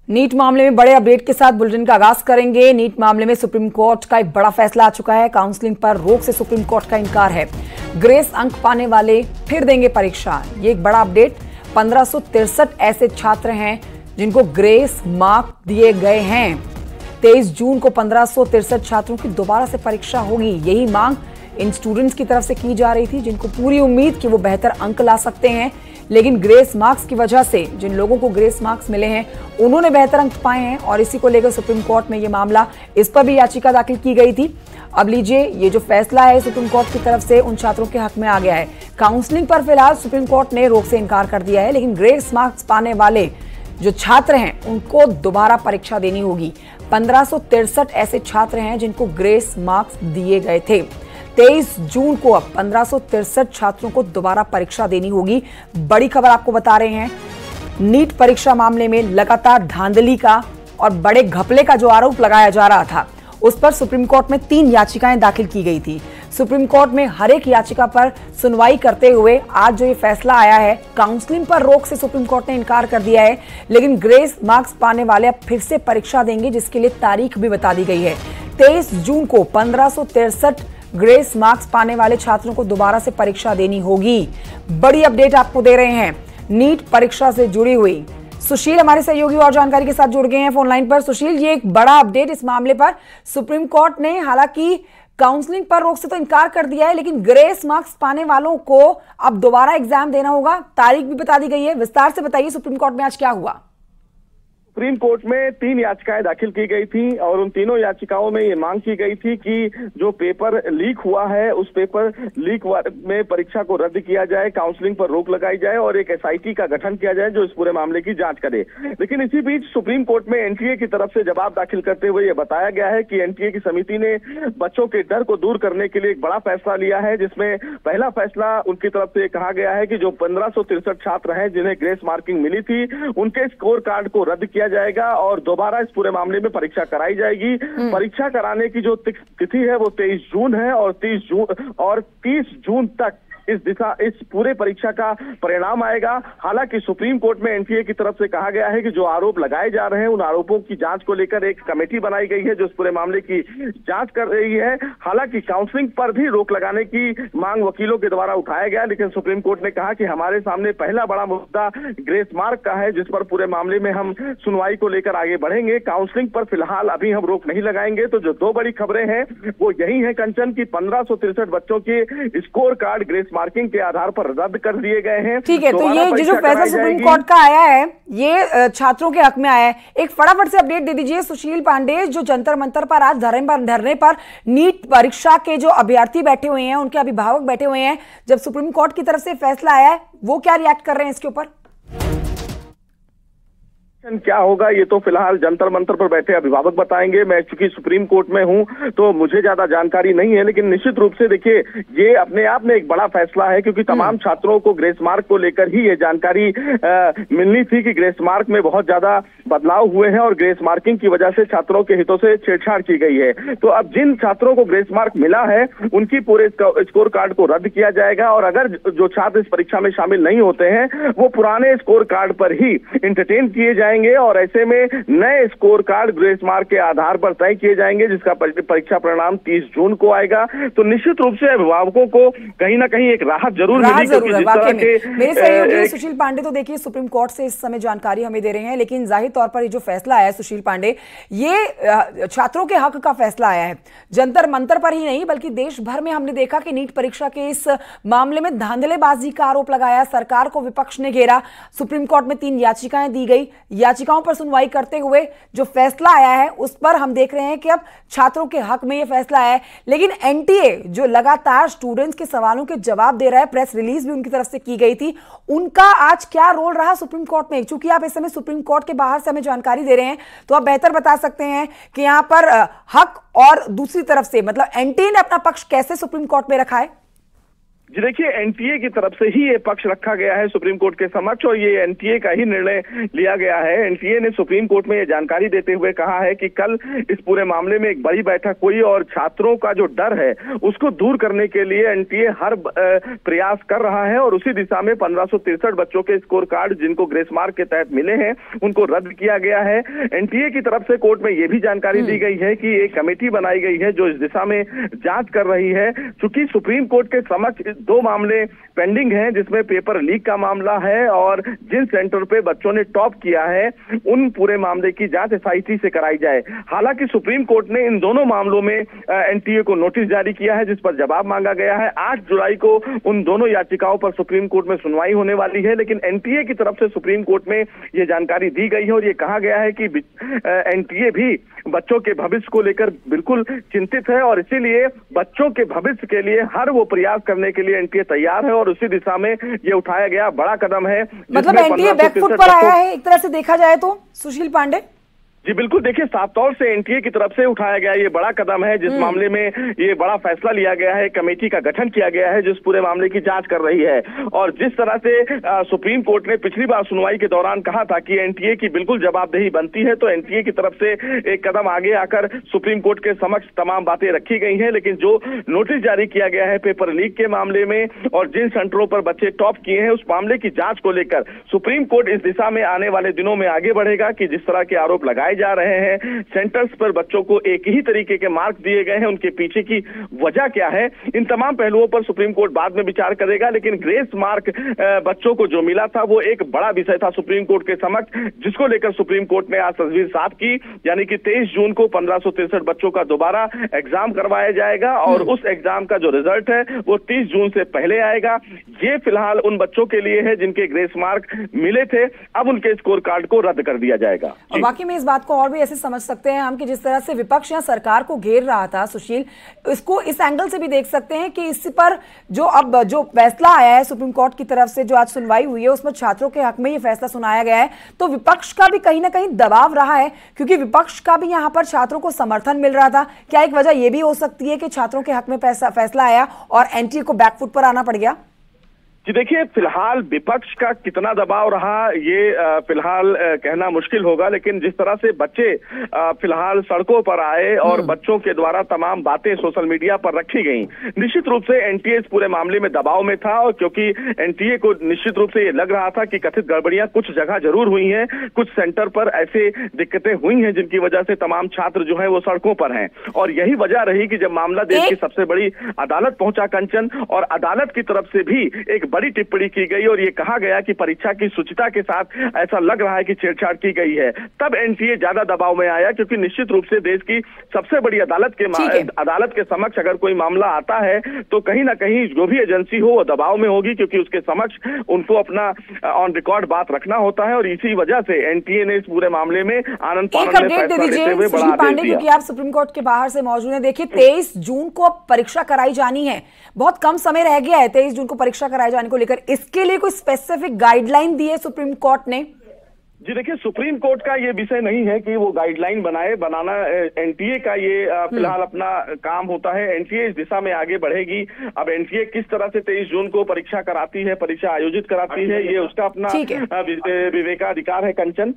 NEET मामले में बड़े अपडेट के साथ बुलेटिन का आगाज करेंगे। नीट मामले में सुप्रीम कोर्ट का एक बड़ा फैसला आ चुका है। काउंसलिंग पर रोक से सुप्रीम कोर्ट का इनकार है। ग्रेस अंक पाने वाले फिर देंगे परीक्षा, ये एक बड़ा अपडेट। 1563 ऐसे छात्र हैं जिनको ग्रेस मार्क दिए गए हैं। 23 जून को 1563 छात्रों की दोबारा से परीक्षा होगी। यही मांग इन स्टूडेंट्स की तरफ से की जा रही थी, जिनको पूरी उम्मीद कि वो बेहतर अंक ला सकते हैं, लेकिन ग्रेस मार्क्स की वजह से जिन लोगों को ग्रेस मार्क्स मिले हैं उन्होंने बेहतर अंक पाए हैं और इसी को लेकर सुप्रीम कोर्ट में ये मामला, इस पर भी याचिका दाखिल की गई थी। अब लीजिए, ये जो फैसला है सुप्रीम कोर्ट की तरफ से उन छात्रों के हक में आ गया है। काउंसलिंग पर फिलहाल सुप्रीम कोर्ट ने रोक से इनकार कर दिया है, लेकिन ग्रेस मार्क्स पाने वाले जो छात्र हैं उनको दोबारा परीक्षा देनी होगी। 1563 ऐसे छात्र हैं जिनको ग्रेस मार्क्स दिए गए थे। 23 जून को अब 1563 छात्रों को दोबारा परीक्षा देनी होगी। बड़ी खबर आपको बता रहे हैं, नीट परीक्षा मामले में लगातार धांधली का और बड़े घपले का जो आरोप लगाया जा रहा था, उस पर सुप्रीम कोर्ट में 3 याचिकाएं दाखिल की गई थी। सुप्रीम कोर्ट में हर एक याचिका पर सुनवाई करते हुए आज जो ये फैसला आया है, काउंसलिंग पर रोक से सुप्रीम कोर्ट ने इनकार कर दिया है, लेकिन ग्रेस मार्क्स पाने वाले अब फिर से परीक्षा देंगे, जिसके लिए तारीख भी बता दी गई है। 23 जून को 1563 ग्रेस मार्क्स पाने वाले छात्रों को दोबारा से परीक्षा देनी होगी। बड़ी अपडेट आपको दे रहे हैं नीट परीक्षा से जुड़ी हुई। सुशील हमारे सहयोगी और जानकारी के साथ जुड़ गए हैं फोन लाइन पर। सुशील, ये एक बड़ा अपडेट इस मामले पर। सुप्रीम कोर्ट ने हालांकि काउंसलिंग पर रोक से तो इनकार कर दिया है, लेकिन ग्रेस मार्क्स पाने वालों को अब दोबारा एग्जाम देना होगा। तारीख भी बता दी गई है। विस्तार से बताइए, सुप्रीम कोर्ट में आज क्या हुआ? सुप्रीम कोर्ट में 3 याचिकाएं दाखिल की गई थी और उन तीनों याचिकाओं में ये मांग की गई थी कि जो पेपर लीक हुआ है उस पेपर लीक में परीक्षा को रद्द किया जाए, काउंसलिंग पर रोक लगाई जाए और एक एसआईटी का गठन किया जाए जो इस पूरे मामले की जांच करे। लेकिन इसी बीच सुप्रीम कोर्ट में एनटीए की तरफ से जवाब दाखिल करते हुए ये बताया गया है कि एनटीए की समिति ने बच्चों के डर को दूर करने के लिए एक बड़ा फैसला लिया है, जिसमें पहला फैसला उनकी तरफ से कहा गया है कि जो 1563 छात्र हैं जिन्हें ग्रेस मार्किंग मिली थी, उनके स्कोर कार्ड को रद्द किया जाएगा और दोबारा इस पूरे मामले में परीक्षा कराई जाएगी। परीक्षा कराने की जो तिथि है वो 23 जून है और 30 जून तक इस पूरे परीक्षा का परिणाम आएगा। हालांकि सुप्रीम कोर्ट में एनटीए की तरफ से कहा गया है कि जो आरोप लगाए जा रहे हैं उन आरोपों की जांच को लेकर एक कमेटी बनाई गई है जो इस पूरे मामले की जांच कर रही है। हालांकि काउंसलिंग पर भी रोक लगाने की मांग वकीलों के द्वारा उठाया गया, लेकिन सुप्रीम कोर्ट ने कहा कि हमारे सामने पहला बड़ा मुद्दा ग्रेस मार्क का है, जिस पर पूरे मामले में हम सुनवाई को लेकर आगे बढ़ेंगे। काउंसलिंग पर फिलहाल अभी हम रोक नहीं लगाएंगे। तो जो 2 बड़ी खबरें हैं वो यही है कंचन की 1563 बच्चों के स्कोर कार्ड ग्रेस मार्किंग के आधार पर रद्द कर दिए गए हैं। ठीक है, तो ये जो फैसला सुप्रीम कोर्ट का आया है ये छात्रों के हक में आया है। एक फटाफट से अपडेट दे दीजिए सुशील पांडे, जो जंतर मंतर पर आज धरने पर नीट परीक्षा के जो अभ्यर्थी बैठे हुए हैं, उनके अभिभावक बैठे हुए हैं, जब सुप्रीम कोर्ट की तरफ से फैसला आया है वो क्या रिएक्ट कर रहे हैं इसके ऊपर? क्या होगा ये तो फिलहाल जंतर मंतर पर बैठे अभिभावक बताएंगे। मैं चूंकि सुप्रीम कोर्ट में हूं तो मुझे ज्यादा जानकारी नहीं है, लेकिन निश्चित रूप से देखिए ये अपने आप में एक बड़ा फैसला है, क्योंकि तमाम छात्रों को ग्रेस मार्क को लेकर ही ये जानकारी मिलनी थी कि ग्रेस मार्क में बहुत ज्यादा बदलाव हुए हैं और ग्रेस मार्किंग की वजह से छात्रों के हितों से छेड़छाड़ की गई है। तो अब जिन छात्रों को ग्रेस मार्क मिला है उनकी पूरे स्कोर कार्ड को रद्द किया जाएगा और अगर जो छात्र इस परीक्षा में शामिल नहीं होते हैं वो पुराने स्कोर कार्ड पर ही एंटरटेन किए जाएंगे और ऐसे में नए स्कोर कार्ड ग्रेस मार्क के आधार पर तय किए जाएंगे, जिसका परीक्षा परिणाम 30 जून को आएगा। तो निश्चित रूप से अभिभावकों को कहीं ना कहीं एक राहत जरूर मिली, क्योंकि जिस तरह के मेरे सहयोगी सुशील पांडे तो देखिए सुप्रीम कोर्ट से इस समय जानकारी हमें दे रहे हैं, लेकिन जाहिर तौर पर ये जो फैसला आया है सुशील पांडे, ये छात्रों के हक का फैसला आया है। जंतर मंतर पर ही नहीं बल्कि देश भर में हमने देखा कि नीट परीक्षा के इस मामले में धांधलेबाजी का आरोप लगाया, सरकार को विपक्ष ने घेरा। सुप्रीम कोर्ट में 3 याचिकाएं दी गई। याचिकाओं पर सुनवाई करते हुए जो फैसला आया है उस पर हम देख रहे हैं कि अब छात्रों के हक में यह फैसला आया है। लेकिन एनटीए जो लगातार स्टूडेंट्स के सवालों के जवाब दे रहा है, प्रेस रिलीज भी उनकी तरफ से की गई थी, उनका आज क्या रोल रहा सुप्रीम कोर्ट में? चूंकि आप इस समय सुप्रीम कोर्ट के बाहर से हमें जानकारी दे रहे हैं तो आप बेहतर बता सकते हैं कि यहां पर हक और दूसरी तरफ से मतलब एनटीए ने अपना पक्ष कैसे सुप्रीम कोर्ट में रखा है। जी देखिए, एनटीए की तरफ से ही ये पक्ष रखा गया है सुप्रीम कोर्ट के समक्ष और ये एनटीए का ही निर्णय लिया गया है। एनटीए ने सुप्रीम कोर्ट में ये जानकारी देते हुए कहा है कि कल इस पूरे मामले में एक बड़ी बैठक हुई और छात्रों का जो डर है उसको दूर करने के लिए एनटीए हर प्रयास कर रहा है और उसी दिशा में 1563 बच्चों के स्कोर कार्ड जिनको ग्रेस मार्क के तहत मिले हैं उनको रद्द किया गया है। एनटीए की तरफ से कोर्ट में यह भी जानकारी दी गई है कि एक कमेटी बनाई गई है जो इस दिशा में जांच कर रही है। चूंकि सुप्रीम कोर्ट के समक्ष 2 मामले पेंडिंग हैं जिसमें पेपर लीक का मामला है और जिन सेंटर पे बच्चों ने टॉप किया है उन पूरे मामले की जांच एसआईटी से कराई जाए। हालांकि सुप्रीम कोर्ट ने इन दोनों मामलों में एनटीए को नोटिस जारी किया है जिस पर जवाब मांगा गया है। 8 जुलाई को उन दोनों याचिकाओं पर सुप्रीम कोर्ट में सुनवाई होने वाली है, लेकिन एनटीए की तरफ से सुप्रीम कोर्ट में यह जानकारी दी गई है और ये कहा गया है कि एनटीए भी बच्चों के भविष्य को लेकर बिल्कुल चिंतित है और इसीलिए बच्चों के भविष्य के लिए हर वो प्रयास करने के लिए एनटीए तैयार है और उसी दिशा में ये उठाया गया बड़ा कदम है। मतलब एनटीए बैकफुट पर आया है एक तरह से देखा जाए तो सुशील पांडे। जी बिल्कुल, देखिए साफ तौर से एनटीए की तरफ से उठाया गया ये बड़ा कदम है जिस मामले में ये बड़ा फैसला लिया गया है। कमेटी का गठन किया गया है जिस पूरे मामले की जांच कर रही है और जिस तरह से सुप्रीम कोर्ट ने पिछली बार सुनवाई के दौरान कहा था कि एनटीए की बिल्कुल जवाबदेही बनती है, तो एनटीए की तरफ से एक कदम आगे आकर सुप्रीम कोर्ट के समक्ष तमाम बातें रखी गई हैं। लेकिन जो नोटिस जारी किया गया है पेपर लीक के मामले में और जिन सेंटरों पर बच्चे टॉप किए हैं उस मामले की जांच को लेकर सुप्रीम कोर्ट इस दिशा में आने वाले दिनों में आगे बढ़ेगा कि जिस तरह के आरोप लगाए जा रहे हैं सेंटर्स पर बच्चों को एक ही तरीके के मार्क्स दिए गए हैं, उनके पीछे की वजह क्या है, इन तमाम पहलुओं पर सुप्रीम कोर्ट बाद में विचार करेगा। लेकिन ग्रेस मार्क बच्चों को जो मिला था वो एक बड़ा विषय था सुप्रीम कोर्ट के समक्ष, जिसको लेकर सुप्रीम कोर्ट ने आज तस्वीर साफ की, यानी कि 23 जून को 1563 बच्चों का दोबारा एग्जाम करवाया जाएगा और उस एग्जाम का जो रिजल्ट है वो 30 जून से पहले आएगा। ये फिलहाल उन बच्चों के लिए है जिनके ग्रेस मार्क मिले थे, अब उनके स्कोर कार्ड को रद्द कर दिया जाएगा। और बाकी में इस बात को और भी ऐसे समझ सकते हैं हम कि जिस तरह से विपक्ष या सरकार को घेर रहा था सुशील, इसको इस एंगल से भी देख सकते हैं कि इस पर जो फैसला आया है सुप्रीम कोर्ट की तरफ से, जो आज सुनवाई हुई है उसमें छात्रों के हक में ये फैसला सुनाया गया है, तो विपक्ष का भी कहीं ना कहीं दबाव रहा है क्योंकि विपक्ष का भी यहां पर छात्रों को समर्थन मिल रहा था। क्या एक वजह यह भी हो सकती है कि छात्रों के हक में फैसला आया और एनटीए को बैकफुट पर आना पड़ गया? जी देखिए, फिलहाल विपक्ष का कितना दबाव रहा ये फिलहाल कहना मुश्किल होगा, लेकिन जिस तरह से बच्चे फिलहाल सड़कों पर आए और बच्चों के द्वारा तमाम बातें सोशल मीडिया पर रखी गई, निश्चित रूप से एनटीए इस पूरे मामले में दबाव में था और क्योंकि एनटीए को निश्चित रूप से ये लग रहा था कि कथित गड़बड़ियां कुछ जगह जरूर हुई हैं, कुछ सेंटर पर ऐसे दिक्कतें हुई हैं जिनकी वजह से तमाम छात्र जो है वो सड़कों पर हैं और यही वजह रही कि जब मामला देश की सबसे बड़ी अदालत पहुंचा कंचन और अदालत की तरफ से भी एक बड़ी टिप्पणी की गई और ये कहा गया कि परीक्षा की शुचिता के साथ ऐसा लग रहा है कि छेड़छाड़ की गई है, तब एनटीए ज्यादा दबाव में आया क्योंकि निश्चित रूप से देश की सबसे बड़ी अदालत के समक्ष अगर कोई मामला आता है तो कहीं ना कहीं जो भी एजेंसी हो वो दबाव में होगी क्योंकि उसके समक्ष उनको अपना ऑन रिकॉर्ड बात रखना होता है और इसी वजह से एनटीए ने इस पूरे मामले में आनंद पानंद में फैसला लेते हुए बड़ा आदेश दिया। क्योंकि आप सुप्रीम कोर्ट के बाहर से मौजूद हैं, देखिए 23 जून को परीक्षा कराई जानी है, बहुत कम समय रह गया है 23 जून को परीक्षा कराए जाने को लेकर, इसके लिए कोई स्पेसिफिक गाइडलाइन दी है सुप्रीम कोर्ट ने? जी देखिए, सुप्रीम कोर्ट का ये विषय नहीं है कि वो गाइडलाइन बनाना एनटीए का ये फिलहाल अपना काम होता है। एनटीए इस दिशा में आगे बढ़ेगी। अब एनटीए किस तरह से 23 जून को परीक्षा कराती है, परीक्षा आयोजित कराती है, ये उसका अपना विवेकाधिकार है कंचन।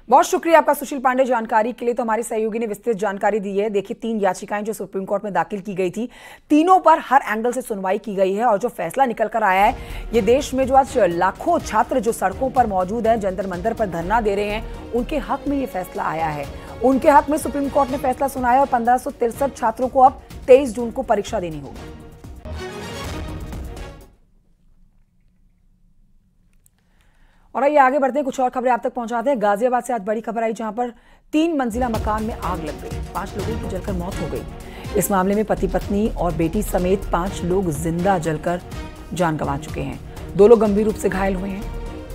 बहुत शुक्रिया आपका सुशील पांडे जानकारी के लिए। तो हमारे सहयोगी ने विस्तृत जानकारी दी है। देखिए 3 याचिकाएं जो सुप्रीम कोर्ट में दाखिल की गई थी, तीनों पर हर एंगल से सुनवाई की गई है और जो फैसला निकल कर आया है, ये देश में जो आज लाखों छात्र जो सड़कों पर मौजूद हैं, जंतर मंतर पर धरना दे रहे हैं, उनके हक में ये फैसला आया है। उनके हक में सुप्रीम कोर्ट ने फैसला सुनाया और 1563 छात्रों को अब 23 जून को परीक्षा देनी होगी। और आइए आगे बढ़ते हैं, कुछ और खबरें आप तक पहुंचाते हैं। गाजियाबाद से आज बड़ी खबर आई जहां पर 3 मंजिला मकान में आग लग गई, 5 लोगों की जलकर मौत हो गई। इस मामले में पति पत्नी और बेटी समेत 5 लोग जिंदा जलकर जान गंवा चुके हैं। 2 लोग गंभीर रूप से घायल हुए हैं,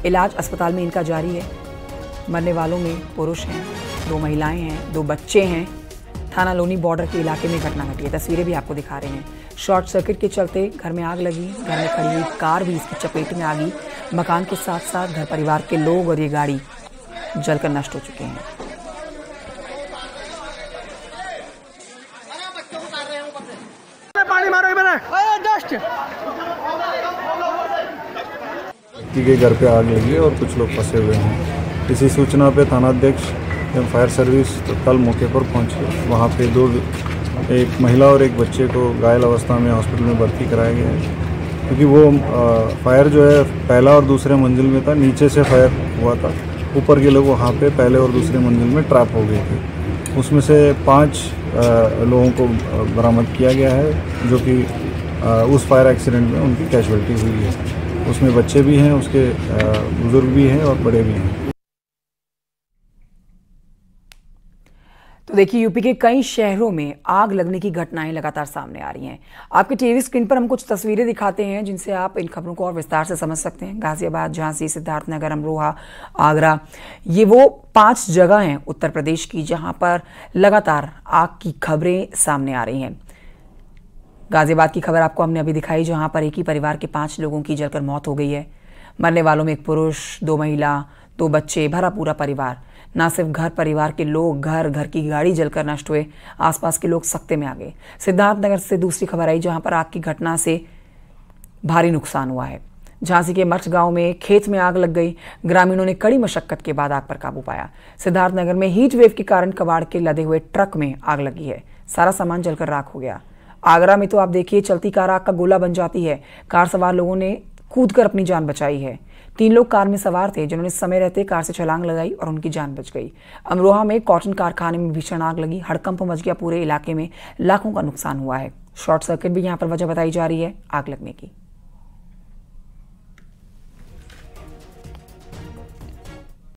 इलाज अस्पताल में इनका जारी है। मरने वालों में पुरुष हैं, 2 महिलाएं हैं, 2 बच्चे हैं। थाना लोनी बॉर्डर के इलाके में घटना घटी है, तस्वीरें भी आपको दिखा रहे हैं। शॉर्ट सर्किट के चलते घर में आग लगी, घर में खड़ी हुई कार भी इसकी चपेट में आ गई। मकान के साथ साथ घर परिवार के लोग और ये गाड़ी जलकर नष्ट हो चुके हैं। पानी मारो, व्यक्ति के घर पे आग लगी है और कुछ लोग फंसे हुए हैं। इसी सूचना पे थानाध्यक्ष एवं फायर सर्विस तत्काल मौके पर पहुंचे। वहां पे एक महिला और एक बच्चे को घायल अवस्था में हॉस्पिटल में भर्ती कराया गया है, क्योंकि वो फायर जो है पहला और दूसरे मंजिल में था, नीचे से फायर हुआ था। ऊपर के लोग वहाँ पे पहले और दूसरे मंजिल में ट्रैप हो गए थे। उसमें से 5 लोगों को बरामद किया गया है, जो कि उस फायर एक्सीडेंट में उनकी कैजुअल्टी हुई है। उसमें बच्चे भी हैं, उसके बुजुर्ग भी हैं और बड़े भी हैं। तो देखिए, यूपी के कई शहरों में आग लगने की घटनाएं लगातार सामने आ रही हैं। आपके टीवी स्क्रीन पर हम कुछ तस्वीरें दिखाते हैं जिनसे आप इन खबरों को और विस्तार से समझ सकते हैं। गाजियाबाद, झांसी, सिद्धार्थनगर, अमरोहा, आगरा, ये वो 5 जगह हैं उत्तर प्रदेश की जहां पर लगातार आग की खबरें सामने आ रही हैं। गाजियाबाद की खबर आपको हमने अभी दिखाई, जहां पर एक ही परिवार के 5 लोगों की जलकर मौत हो गई है। मरने वालों में एक पुरुष, 2 महिला, 2 बच्चे, भरा पूरा परिवार। ना सिर्फ घर परिवार के लोग, घर की गाड़ी जलकर नष्ट हुए, आसपास के लोग सकते में आ गए। सिद्धार्थनगर से दूसरी खबर आई, जहां पर आग की घटना से भारी नुकसान हुआ है। झांसी के मठ गांव में खेत में आग लग गई। ग्रामीणों ने कड़ी मशक्कत के बाद आग पर काबू पाया। सिद्धार्थनगर में हीट वेव के कारण कबाड़ के लदे हुए ट्रक में आग लगी है। सारा सामान जलकर राख हो गया। आगरा में तो आप देखिए, चलती कार आग का गोला बन जाती है। कार सवार लोगों ने कूदकर अपनी जान बचाई है। 3 लोग कार में सवार थे, जिन्होंने समय रहते कार से छलांग लगाई और उनकी जान बच गई। अमरोहा में कॉटन कारखाने में भीषण आग लगी। हड़कंप मच गया। पूरे इलाके में लाखों का नुकसान हुआ है। शॉर्ट सर्किट भी यहां पर वजह बताई जा रही है आग लगने की।